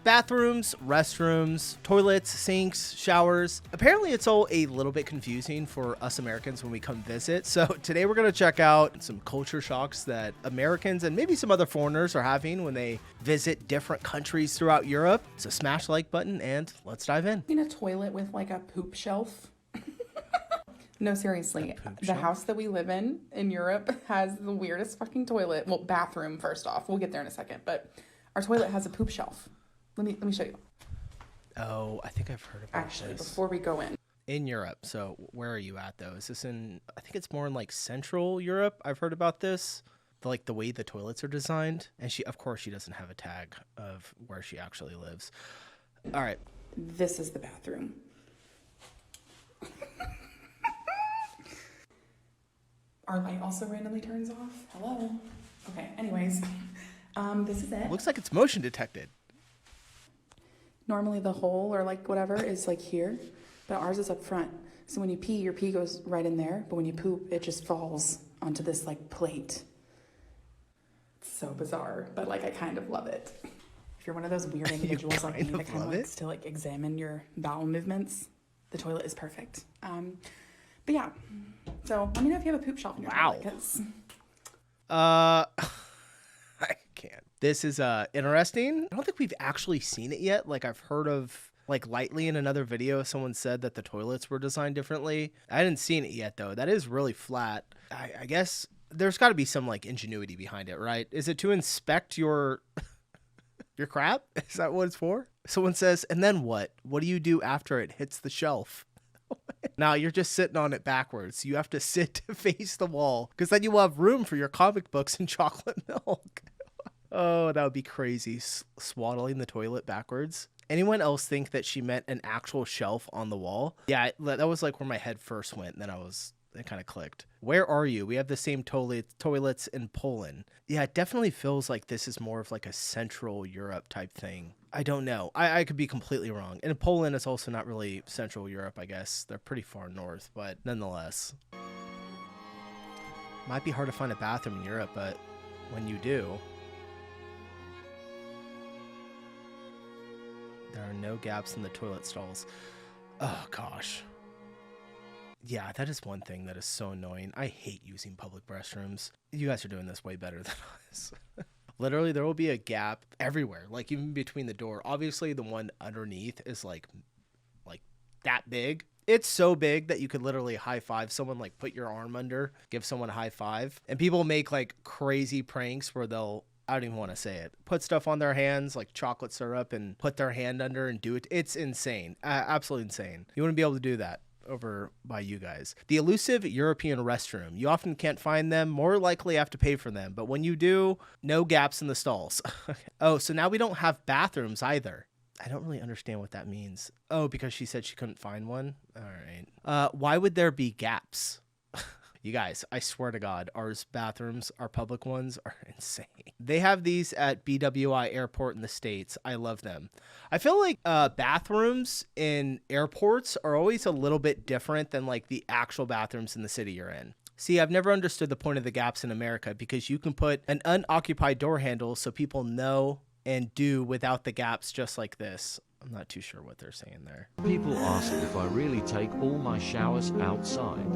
Bathrooms, restrooms, toilets, sinks, showers. Apparently it's all a little bit confusing for us Americans when we come visit. So today we're going to check out some culture shocks that Americans and maybe some other foreigners are having when they visit different countries throughout Europe. So smash the like button and let's dive in. In a toilet with like a poop shelf. No, seriously. The house that we live in Europe has the weirdest fucking toilet. Well, bathroom first off. We'll get there in a second. But our toilet has a poop shelf. Let me show you. Oh, I think I've heard about Actually, this. before we go In Europe. So where are you at though? Is this in, I think it's more in like Central Europe. I've heard about this. Like the way the toilets are designed. And of course she doesn't have a tag of where she actually lives. All right. This is the bathroom. Our light also randomly turns off. Hello. Okay, anyways. This is it. Looks like it's motion detected. Normally the hole or like whatever is like here, but ours is up front. So when you pee, your pee goes right in there, but when you poop, it just falls onto this like plate. It's so bizarre, but like I kind of love it. If you're one of those weird individuals like me that kind of likes to like examine your bowel movements, the toilet is perfect. But yeah, so let me know if you have a poop shelf in your toilet, 'cause... I can't. This is interesting. I don't think we've actually seen it yet. Like I've heard of like lightly in another video, someone said that the toilets were designed differently. I hadn't seen it yet though. That is really flat. I guess there's got to be some like ingenuity behind it, right? Is it to inspect your your crap? Is that what it's for? Someone says, and then what? What do you do after it hits the shelf? Now you're just sitting on it backwards. You have to sit to face the wall because then you will have room for your comic books and chocolate milk. Oh, that would be crazy. Swaddling the toilet backwards. Anyone else think that she meant an actual shelf on the wall? Yeah, that was like where my head first went. And then it kind of clicked. Where are you? We have the same toilets in Poland. Yeah, it definitely feels like this is more of like a Central Europe type thing. I don't know. I could be completely wrong. And Poland is also not really Central Europe, I guess. They're pretty far north, but nonetheless. Might be hard to find a bathroom in Europe, but when you do, there are no gaps in the toilet stalls. Oh, gosh. Yeah, that is one thing that is so annoying. I hate using public restrooms. You guys are doing this way better than us. Literally, there will be a gap everywhere, like even between the door. Obviously, the one underneath is like that big. It's so big that you could literally high five someone, like put your arm under, give someone a high five. And people make like crazy pranks where they'll, I don't even want to say it, put stuff on their hands like chocolate syrup and put their hand under and do it. It's insane. Absolutely insane. You wouldn't be able to do that over by you guys. The elusive European restroom. You often can't find them, more likely have to pay for them, but when you do, no gaps in the stalls. Oh, so now we don't have bathrooms either. I don't really understand what that means. Oh, because she said she couldn't find one? All right. Why would there be gaps? You guys, I swear to God, ours bathrooms, our public ones, are insane. They have these at BWI Airport in the States. I love them. I feel like bathrooms in airports are always a little bit different than like the actual bathrooms in the city you're in. See, I've never understood the point of the gaps in America because you can put an unoccupied door handle so people know and do without the gaps just like this. I'm not too sure what they're saying there. People ask if I really take all my showers outside.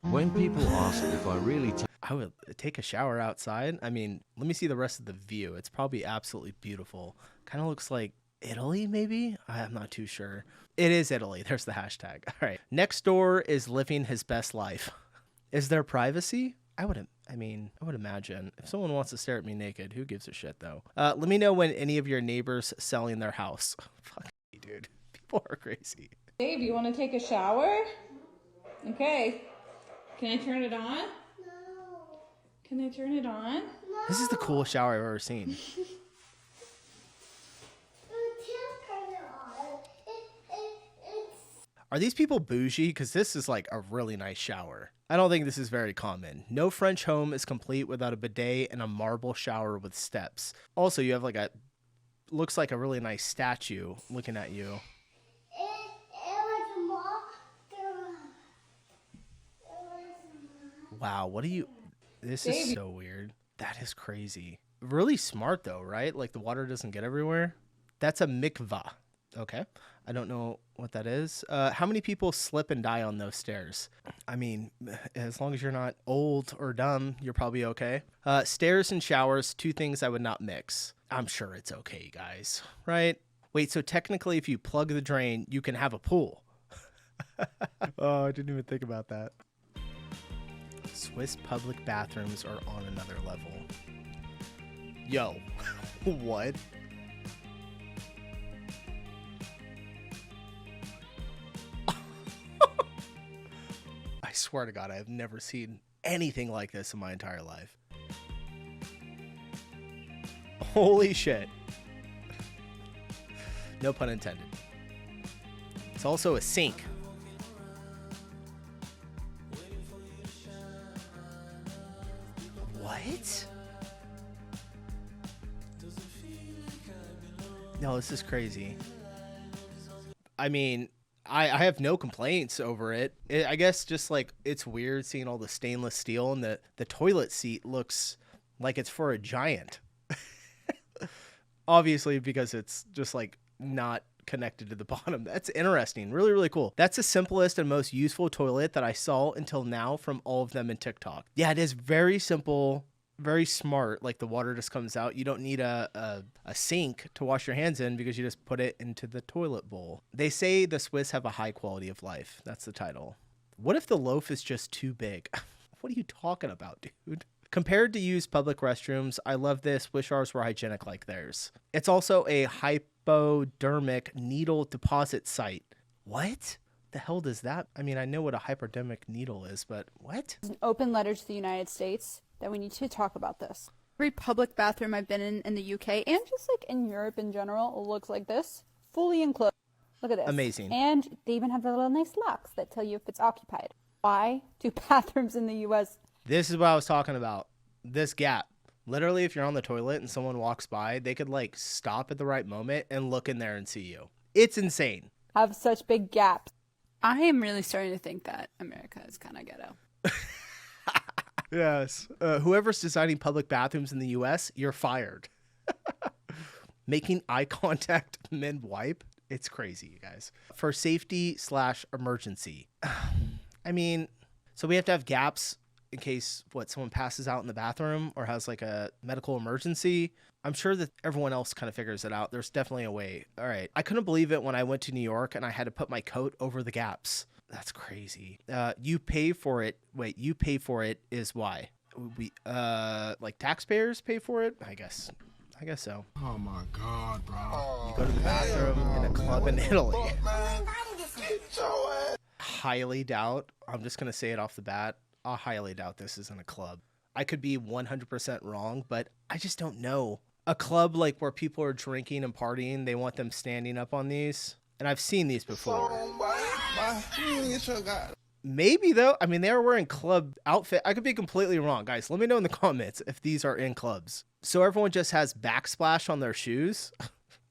When people ask if I really I would take a shower outside. I mean, let me see the rest of the view. It's probably absolutely beautiful. Kind of looks like Italy, maybe? I'm not too sure. It is Italy. There's the hashtag. All right. Next door is living his best life. Is there privacy? I would imagine. If someone wants to stare at me naked, who gives a shit, though? Let me know when any of your neighbors selling their house. Fuck you, dude. People are crazy. Babe, you want to take a shower? Okay. Can I turn it on? No. Can I turn it on? No. This is the coolest shower I've ever seen. Are these people bougie? Because this is like a really nice shower. I don't think this is very common. No French home is complete without a bidet and a marble shower with steps. Also, you have like looks like a really nice statue looking at you. Wow, what are you... This is so weird. That is crazy. Really smart though, right? Like the water doesn't get everywhere. That's a mikvah. Okay. I don't know what that is. How many people slip and die on those stairs? I mean, as long as you're not old or dumb, you're probably okay. Stairs and showers, two things I would not mix. I'm sure it's okay, guys, right? Wait, so technically if you plug the drain, you can have a pool. Oh, I didn't even think about that. Swiss public bathrooms are on another level. Yo, what? I swear to God, I have never seen anything like this in my entire life. Holy shit. No pun intended. It's also a sink. What? No, this is crazy. I mean, I have no complaints over it. I guess just like it's weird seeing all the stainless steel, and the toilet seat looks like it's for a giant. Obviously, because it's just like not connected to the bottom. That's interesting. Really, really cool. That's the simplest and most useful toilet that I saw until now from all of them in TikTok. Yeah, it is very simple, very smart. Like the water just comes out. You don't need a sink to wash your hands in because you just put it into the toilet bowl. They say the Swiss have a high quality of life. That's the title. What if the loaf is just too big? What are you talking about, dude? Compared to used public restrooms, I love this. Wish ours were hygienic like theirs. It's also a hypodermic needle deposit site. What the hell does that? I mean, I know what a hypodermic needle is, but what? An open letter to the United States that we need to talk about this. Every public bathroom I've been in the UK and just like in Europe in general looks like this, fully enclosed. Look at this. Amazing. And they even have the little nice locks that tell you if it's occupied. Why do bathrooms in the US? This is what I was talking about. This gap. Literally, if you're on the toilet and someone walks by, they could like stop at the right moment and look in there and see you. It's insane. Have such big gaps. I am really starting to think that America is kind of ghetto. Yes. Whoever's designing public bathrooms in the U.S., you're fired. Making eye contact mid-wipe. It's crazy, you guys. For safety/emergency. I mean, so we have to have gaps in case, someone passes out in the bathroom or has like a medical emergency. I'm sure that everyone else kind of figures it out. There's definitely a way. All right. I couldn't believe it when I went to New York and I had to put my coat over the gaps. That's crazy. You pay for it. Wait, you pay for it is why? We, like taxpayers pay for it? I guess so. Oh my God, bro. You go to the bathroom in a club in Italy. Highly doubt. I'm just going to say it off the bat. I highly doubt this is in a club. I could be 100% wrong, but I just don't know. A club like where people are drinking and partying, they want them standing up on these. And I've seen these before. Maybe though. I mean, they are wearing club outfit. I could be completely wrong. Guys, let me know in the comments if these are in clubs. So everyone just has backsplash on their shoes.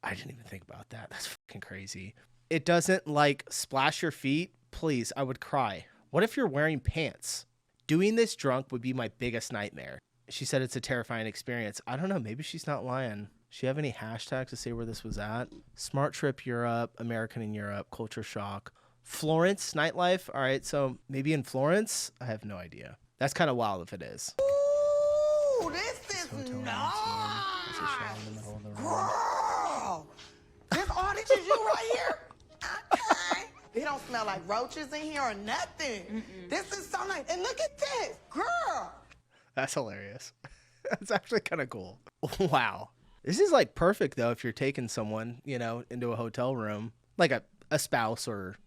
I didn't even think about that. That's fucking crazy. It doesn't like splash your feet. Please, I would cry. What if you're wearing pants? Doing this drunk would be my biggest nightmare. She said it's a terrifying experience. I don't know. Maybe she's not lying. Does she have any hashtags to say where this was at? Smart trip Europe, American in Europe, culture shock. Florence, nightlife. All right, so maybe in Florence? I have no idea. That's kind of wild if it is. Ooh, this is nice. Girl, this all this is you right here? Okay. It don't smell like roaches in here or nothing. This is so nice. And look at this, girl. That's hilarious. That's actually kind of cool. Wow. This is like perfect though if you're taking someone, into a hotel room, like a spouse or,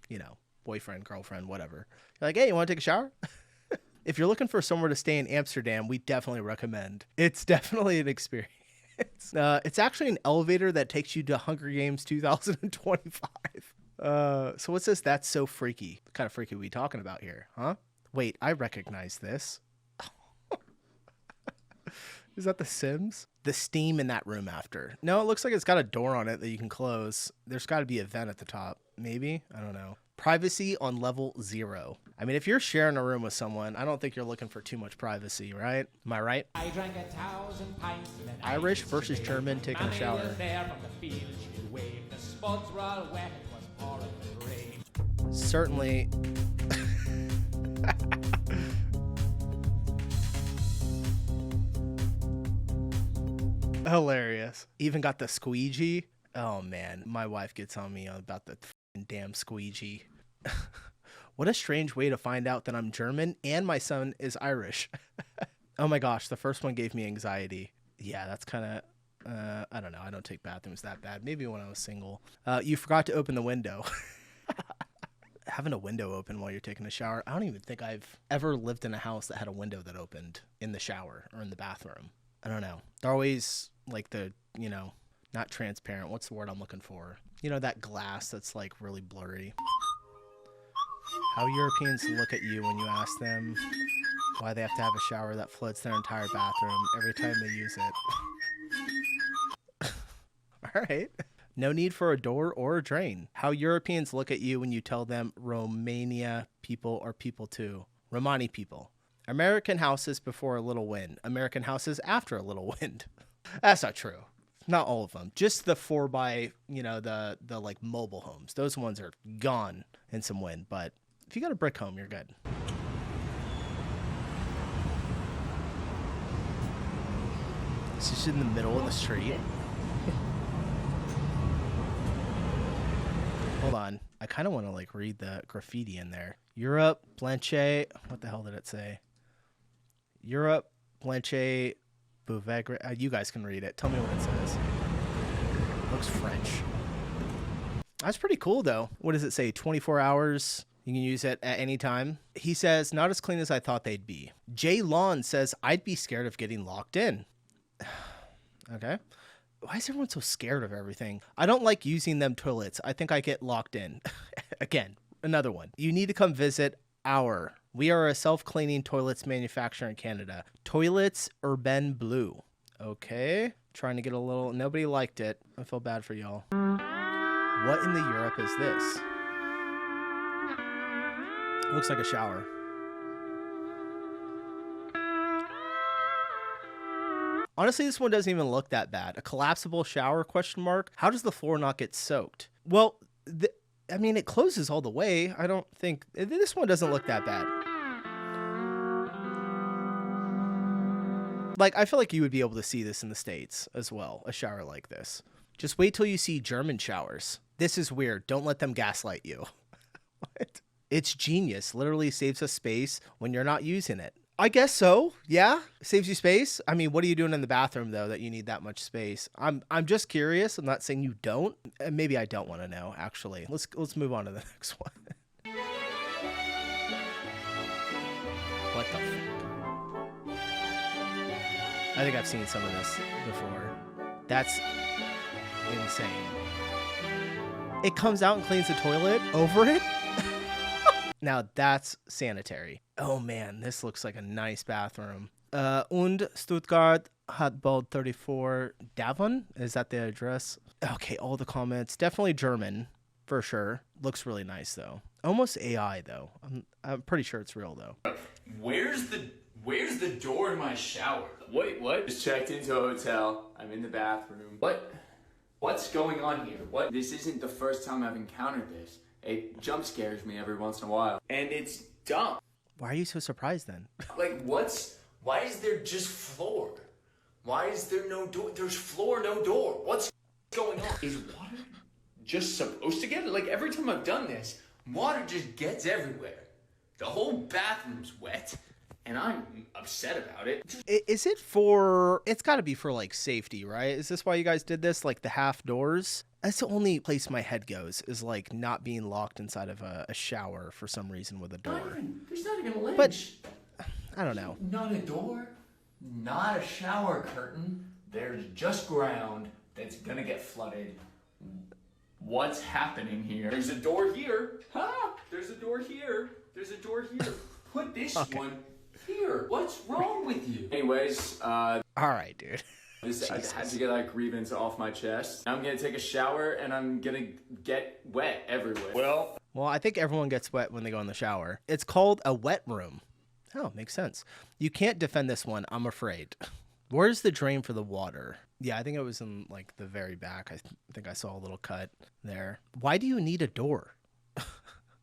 boyfriend, girlfriend, whatever. You're like, hey, you want to take a shower? If you're looking for somewhere to stay in Amsterdam, we definitely recommend. It's definitely an experience. It's actually an elevator that takes you to Hunger Games 2025. So what's this? That's so freaky. What kind of freaky are we talking about here, huh? Wait, I recognize this. Is that The Sims? The steam in that room after. No, it looks like it's got a door on it that you can close. There's got to be a vent at the top. Maybe? I don't know. Privacy on level 0. I mean, if you're sharing a room with someone, I don't think you're looking for too much privacy, right? Am I right? I drank 1,000 pints in an Irish versus German taking a Mammy shower. was there from the field, she waved. The spuds were all wet, it was pouring with rain. Certainly. Hilarious. Even got the squeegee. Oh man, my wife gets on me about the f***ing damn squeegee. What a strange way to find out that I'm German and my son is Irish. Oh my gosh, the first one gave me anxiety. Yeah, that's kind of, I don't know. I don't take bathrooms that bad. Maybe when I was single. You forgot to open the window. Having a window open while you're taking a shower. I don't even think I've ever lived in a house that had a window that opened in the shower or in the bathroom. I don't know. They're always like the, you know, not transparent. What's the word I'm looking for? You know, that glass that's like really blurry. How Europeans look at you when you ask them why they have to have a shower that floods their entire bathroom every time they use it. All right. No need for a door or a drain. How Europeans look at you when you tell them Romania people are people too. Romani people. American houses before a little wind. American houses after a little wind. That's not true. Not all of them. Just the 4x, you know, the like mobile homes. Those ones are gone in some wind. But if you got a brick home, you're good. It's just in the middle of the street. Hold on. I kind of want to like read the graffiti in there. Europe, Blanche. What the hell did it say? Europe, Blanche, Bouvegre. You guys can read it. Tell me what it says. Looks French. That's pretty cool though. What does it say? 24 hours. You can use it at any time. He says, not as clean as I thought they'd be. Jay Lawn says, I'd be scared of getting locked in. Okay. Why is everyone so scared of everything? I don't like using them toilets. I think I get locked in. Again, another one. You need to come visit our. We are a self-cleaning toilets manufacturer in Canada. Toilets Urban Blue. Okay. Trying to get a little... Nobody liked it. I feel bad for y'all. What in the Europe is this? Looks like a shower. Honestly, this one doesn't even look that bad. A collapsible shower, question mark. How does the floor not get soaked? Well, I mean, it closes all the way. I don't think... This one doesn't look that bad. Like, I feel like you would be able to see this in the States as well. A shower like this. Just wait till you see German showers. This is weird. Don't let them gaslight you. What? It's genius. Literally saves us space when you're not using it. I guess so. Yeah. Saves you space. I mean, what are you doing in the bathroom though that you need that much space? I'm just curious. I'm not saying you don't. Maybe I don't want to know actually. Let's move on to the next one. What the fuck? I think I've seen some of this before. That's insane. It comes out and cleans the toilet over it? Now that's sanitary. Oh man, this looks like a nice bathroom. Und Stuttgart Hartman 34 Davon. Is that the address? Okay, all the comments. Definitely German, for sure. Looks really nice though. Almost AI though. I'm pretty sure it's real though. Where's the door in my shower? Wait, what? Just checked into a hotel. I'm in the bathroom. What's going on here? What? This isn't the first time I've encountered this. It jump scares me every once in a while. And it's dumb. Why are you so surprised then? Like, why is there just floor? Why is there no door? There's floor, no door. What's going on? Is water just supposed to get it? Like, every time I've done this, water just gets everywhere. The whole bathroom's wet, and I'm upset about it. Is it for... It's got to be for, like, safety, right? Is this why you guys did this? Like, the half doors? That's the only place my head goes, is, like, not being locked inside of a shower for some reason with a door. There's not even a ledge. But, I don't know. Not a door, not a shower curtain. There's just ground that's gonna get flooded. What's happening here? There's a door here. Ha! There's a door here. There's a door here. Put this one here. What's wrong with you? Anyways, All right, dude. I had to get that grievance off my chest. Now I'm gonna take a shower and I'm gonna get wet everywhere. Well, I think everyone gets wet when they go in the shower. It's called a wet room. Oh, makes sense. You can't defend this one, I'm afraid. Where's the drain for the water? Yeah, I think it was in like the very back. I think I saw a little cut there. Why do you need a door?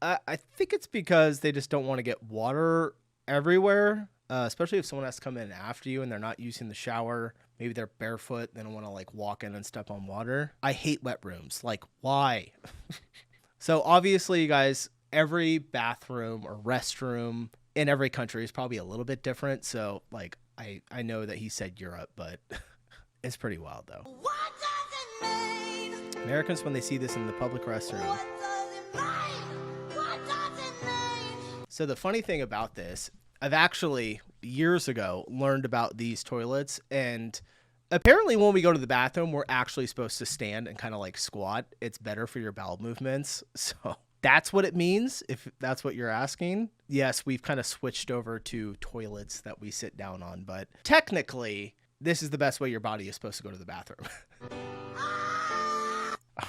I think it's because they just don't want to get water everywhere, especially if someone has to come in after you and they're not using the shower. Maybe they're barefoot. They don't want to like walk in and step on water. I hate wet rooms. Like, why? So obviously, you guys, every bathroom or restroom in every country is probably a little bit different. So like, I know that he said Europe, but it's pretty wild though. What does it mean? Americans, when they see this in the public restroom. What does it mean? What does it mean? So the funny thing about this, I've actually years ago learned about these toilets, and apparently when we go to the bathroom, we're actually supposed to stand and kind of like squat. It's better for your bowel movements. So that's what it means, if that's what you're asking. Yes, we've kind of switched over to toilets that we sit down on, but technically, this is the best way your body is supposed to go to the bathroom.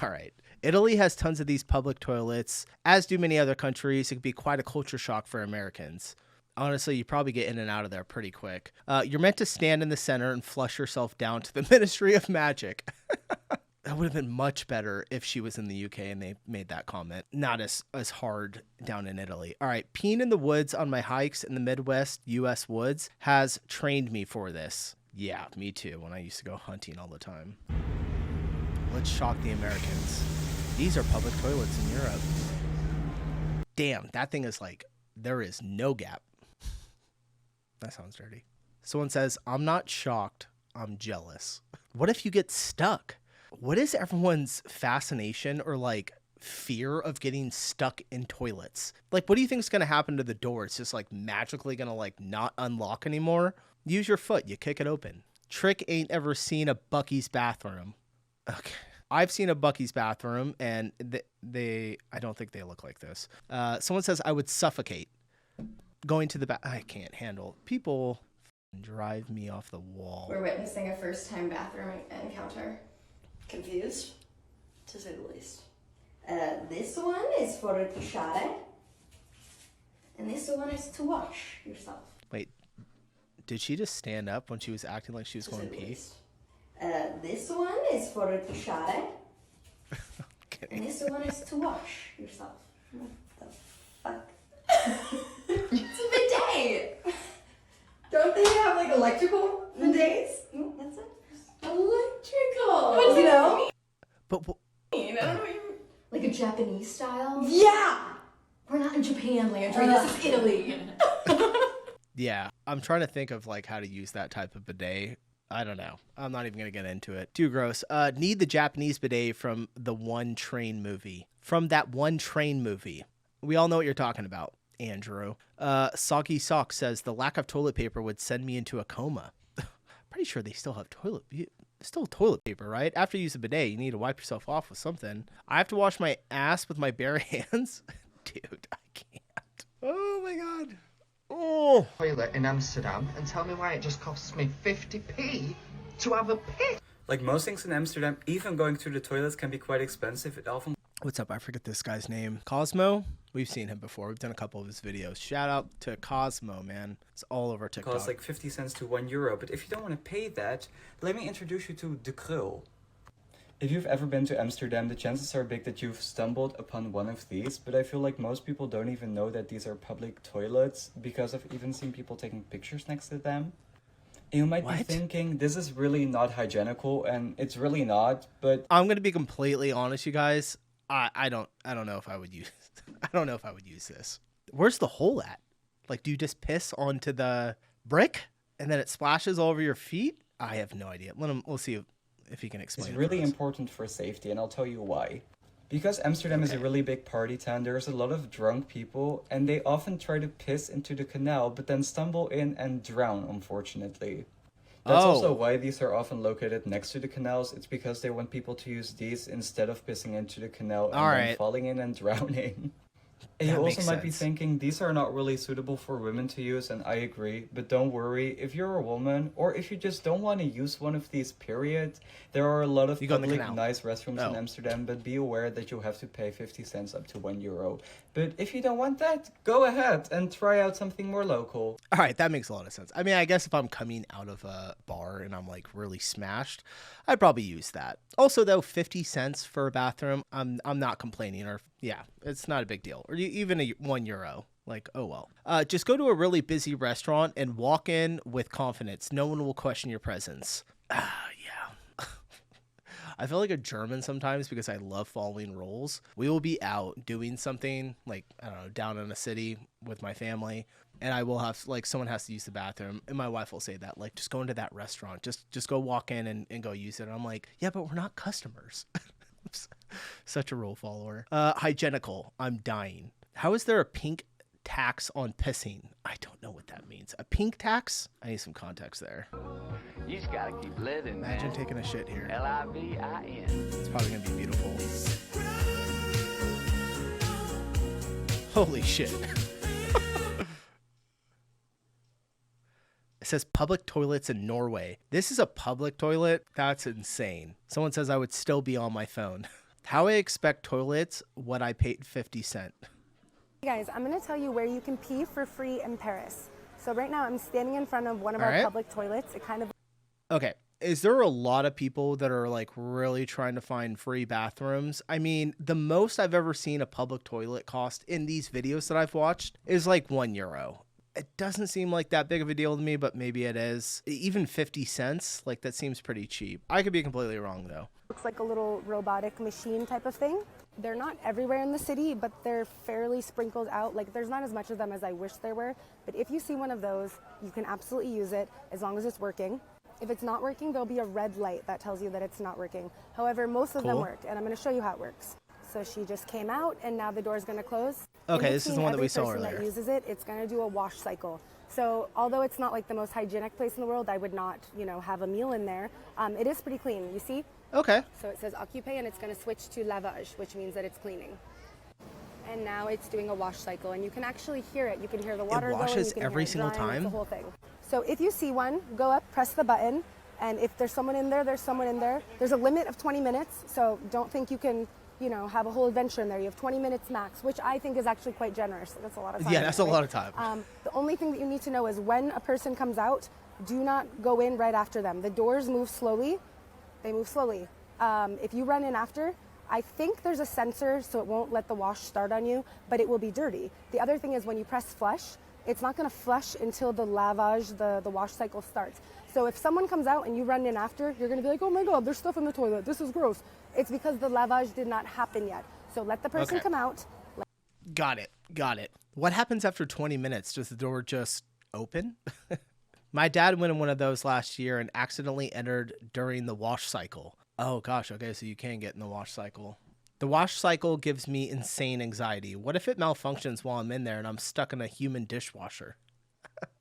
All right. Italy has tons of these public toilets, as do many other countries. It could be quite a culture shock for Americans. Honestly, you probably get in and out of there pretty quick. You're meant to stand in the center and flush yourself down to the Ministry of Magic. That would have been much better if she was in the UK and they made that comment. Not as hard down in Italy. All right, peeing in the woods on my hikes in the Midwest U.S. woods has trained me for this. Yeah, me too, when I used to go hunting all the time. Let's shock the Americans. These are public toilets in Europe. Damn, that thing is like, there is no gap. That sounds dirty. Someone says, I'm not shocked, I'm jealous. What if you get stuck? What is everyone's fascination or like fear of getting stuck in toilets? Like, what do you think is going to happen to the door? It's just like magically going to like not unlock anymore? Use your foot, you kick it open. Trick ain't ever seen a Bucky's bathroom. Okay. I've seen a Bucky's bathroom and I don't think they look like this. Someone says I would suffocate going to the I can't handle people drive me off the wall. We're witnessing a first-time bathroom encounter. Confused, to say the least. This one is for tisciare, and this one is to wash yourself. Wait, did she just stand up when she was acting like she was going to pee? This one is for tisciare, and this one is to wash yourself. What the fuck? It's a bidet! Don't they have like electrical bidets? No, that's it. Electrical! What do you know? But I don't know what you mean. Like a Japanese style? Yeah! We're not in Japan, Landry. This is Italy. yeah, I'm trying to think of like how to use that type of bidet. I don't know. I'm not even going to get into it. Too gross. Need the Japanese bidet from the One Train movie. From that One Train movie. We all know what you're talking about, Andrew. Soggy Sock says the lack of toilet paper would send me into a coma. Pretty sure they still have toilet paper, right? After you use a bidet, you need to wipe yourself off with something. I have to wash my ass with my bare hands? Dude, I can't. Oh my God. Oh. Toilet in Amsterdam and tell me why it just costs me 50p to have a piss. Like most things in Amsterdam, even going to the toilets can be quite expensive. It often... What's up? I forget this guy's name. Cosmo? We've seen him before. We've done a couple of his videos. Shout out to Cosmo, man. It's all over TikTok. Costs like 50 cents to €1. But if you don't want to pay that, let me introduce you to De Krul. If you've ever been to Amsterdam, the chances are big that you've stumbled upon one of these, but I feel like most people don't even know that these are public toilets because I've even seen people taking pictures next to them. You might be thinking, this is really not hygienical, and it's really not, but... I'm going to be completely honest, you guys. I don't know if I would use this. Where's the hole at? Like, do you just piss onto the brick and then it splashes all over your feet? I have no idea. We'll see if he can explain. It's really important for safety, and I'll tell you why. Because Amsterdam is a really big party town, there's a lot of drunk people, and they often try to piss into the canal, but then stumble in and drown, unfortunately. That's also why these are often located next to the canals. It's because they want people to use these instead of pissing into the canal and then falling in and drowning. And you That also makes might be sense. thinking these are not really suitable for women to use, and I agree. But don't worry, if you're a woman, or if you just don't want to use one of these, period, there are a lot of You go in the public canal. nice restrooms in Amsterdam, but be aware that you have to pay 50 cents up to €1. But if you don't want that, go ahead and try out something more local. All right, that makes a lot of sense. I mean, I guess if I'm coming out of a bar and I'm like really smashed, I'd probably use that. Also, though, 50 cents for a bathroom, I'm not complaining. Or yeah, it's not a big deal. Or even a €1. Like, oh well. Just go to a really busy restaurant and walk in with confidence. No one will question your presence. Yeah. I feel like a German sometimes because I love following rules. We will be out doing something like, I don't know, down in a city with my family, and I will have, like, someone has to use the bathroom, and my wife will say that, like, just go into that restaurant. Just go walk in and go use it. And I'm like, yeah, but we're not customers. Such a rule follower. Hygienical. I'm dying. How is there a pink tax on pissing? I don't know what that means. A pink tax? I need some context there. You just gotta keep living, man. Imagine taking a shit here. Livin. It's probably gonna be beautiful. Holy shit. It says public toilets in Norway. This is a public toilet? That's insane. Someone says I would still be on my phone. How I expect toilets what I paid 50 cents. Hey guys, I'm going to tell you where you can pee for free in Paris. So right now I'm standing in front of one of All our right. public toilets. It kind of Okay. Is there a lot of people that are like really trying to find free bathrooms? I mean, the most I've ever seen a public toilet cost in these videos that I've watched is like €1. It doesn't seem like that big of a deal to me, but maybe it is. Even 50 cents, like that seems pretty cheap. I could be completely wrong though. looks like a little robotic machine type of thing. They're not everywhere in the city, but they're fairly sprinkled out. Like there's not as much of them as I wish there were. But if you see one of those, you can absolutely use it as long as it's working. If it's not working, there'll be a red light that tells you that it's not working. However, most of them work, and I'm going to show you how it works. So she just came out, and now the door's going to close. Okay, In this is the between one that we every saw person earlier. that uses it, it's going to do a wash cycle. So although it's not like the most hygienic place in the world, I would not, have a meal in there. It is pretty clean, you see? Okay. So it says occupe, and it's going to switch to lavage, which means that it's cleaning. And now it's doing a wash cycle, and you can actually hear it. You can hear the water going. washes You can every hear it single drying, it's time? the whole thing. So if you see one, go up, press the button, and if there's someone in there, there's someone in there. There's a limit of 20 minutes, so don't think you can, have a whole adventure in there. You have 20 minutes max, which I think is actually quite generous. That's a lot of time. Yeah, that's a lot of time. The only thing that you need to know is when a person comes out, do not go in right after them. The doors move slowly. They move slowly. If you run in after, I think there's a sensor so it won't let the wash start on you, but it will be dirty. The other thing is when you press flush, it's not going to flush until the lavage, the wash cycle starts. So if someone comes out and you run in after, you're going to be like, oh my God, there's stuff in the toilet. This is gross. It's because the lavage did not happen yet. So let the person Okay. come out. Got it. What happens after 20 minutes? Does the door just open? My dad went in one of those last year and accidentally entered during the wash cycle. Oh gosh, okay, so you can get in the wash cycle. The wash cycle gives me insane anxiety. What if it malfunctions while I'm in there and I'm stuck in a human dishwasher?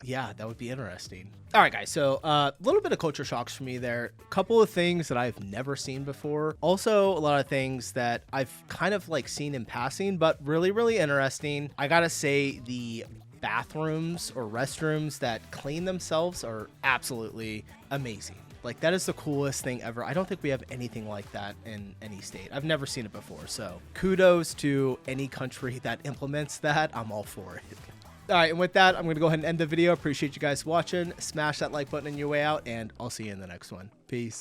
Yeah, that would be interesting. All right, guys, so a little bit of culture shocks for me there. A couple of things that I've never seen before. Also, a lot of things that I've kind of like seen in passing, but really, really interesting. I gotta say the bathrooms or restrooms that clean themselves are absolutely amazing. Like, that is the coolest thing ever. I don't think we have anything like that in any state. I've never seen it before. So kudos to any country that implements that. I'm all for it. All right, and with that, I'm going to go ahead and end the video. Appreciate you guys watching. Smash that like button on your way out, and I'll see you in the next one. Peace.